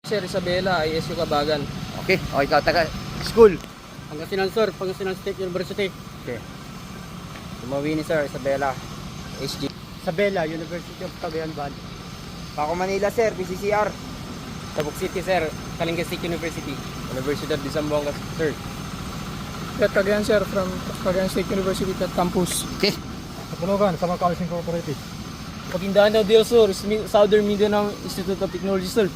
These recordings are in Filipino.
Sir Isabela, ISU Kabagan. Okay, o ikaw taga school. Pangasinan sir, Pangasinan State University. Okay. Tumawini sir, Isabela, SG. Isabela, University of Cagayan Valley. Paco Manila sir, PCCR. Tabuk City sir, Kalinga State University. Universidad de Zamboanga sir. Kat Cagayan sir, from Cagayan State University at campus. Okay. Kapunugan, Samar College Incorporated. Maguindanao del Sur, Southern Mindanao Institute of Technology sir.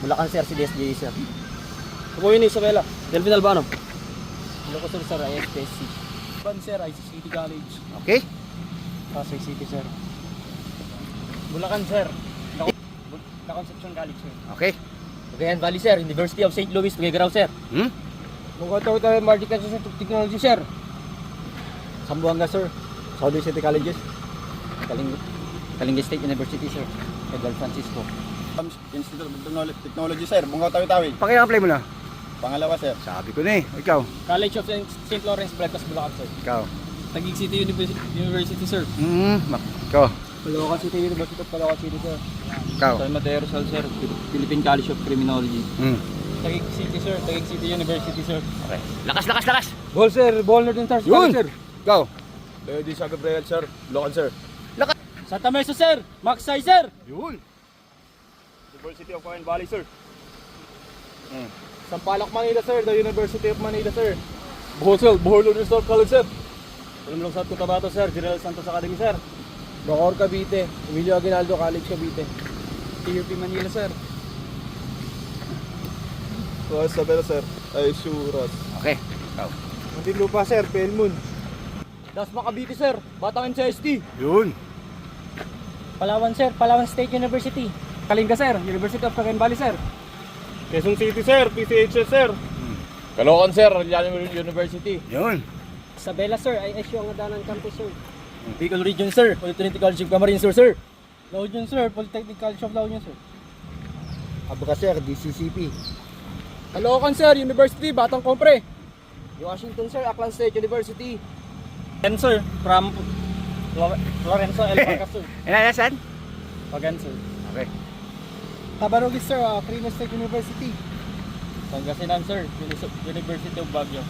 Bulacan sir, CDSJ sir. Tumawini Isabela, Delvin Albano. Ilocos Sur sir, ISPSC. Ban sir, ICCT College. Okay. Pasay City sir. Bulacan sir, La Concepcion College sir. Okay. Cagayan Valley sir, University of St. Louis, Tuguegarao sir. Mungkataw tayo Mardican sa Technology sir. Zamboanga sir, Southern City Colleges. Kalinga State University sir. Edward Francisco. Institute of Technology, sir. Bungaw Tawi-Tawi. Paki-apply mo na. Pangalawa, sir. Sabi ko na eh. Ikaw. College of St. Lawrence, Balagtas, Bulacan sir. Ikaw. Taguig City University sir. Ikaw. Caloocan City University of Caloocan City sir. Ikaw. San Mateo Rizal sir, Philippine College of Criminology. Taguig City sir, Taguig City University sir. Okay. Lakas. Ball sir, Ball Northern Stars Yun. College sir. Ikaw. Leo Di Gabriel, sir. Bulacan, sir. Santa Mesa sir, Maxay sir. Yun. University of Cagayan Valley, sir. Sampaloc Manila sir, the University of Manila sir. Bohol Resort College sir. Tulong sa Cotabato sir, General Santos Academy sir. Bacor Cavite, Emilio Aguinaldo College Cavite. TUP Manila sir. Ross Isabela, sir. ISU Ross. Okay. Ikaw. Muntinlupa, sir. Pelmon. Dasma Cavite sir, Batang NCST. Yun. Palawan sir, Palawan State University. Kalinga sir, University of Cagayan Valley sir. Quezon City, sir. PCHS, sir. Caloocan, sir. Arellano University. Yun. Isabela sir, ISU ang Adanan Campus sir. Bicol Region sir, Polytechnic College of Camarines Sur sir. La Union sir, Polytechnic College of La Union sir. Abaca sir, DCCP. Caloocan sir, University, Batang Compre. Washington sir, Aklan State University. And sir, from Lorenzo El Marcas sir. Saan? Pagan sir. Okay. Tabarugis sir, Crino State University. Pangasinan sir, University of Baguio.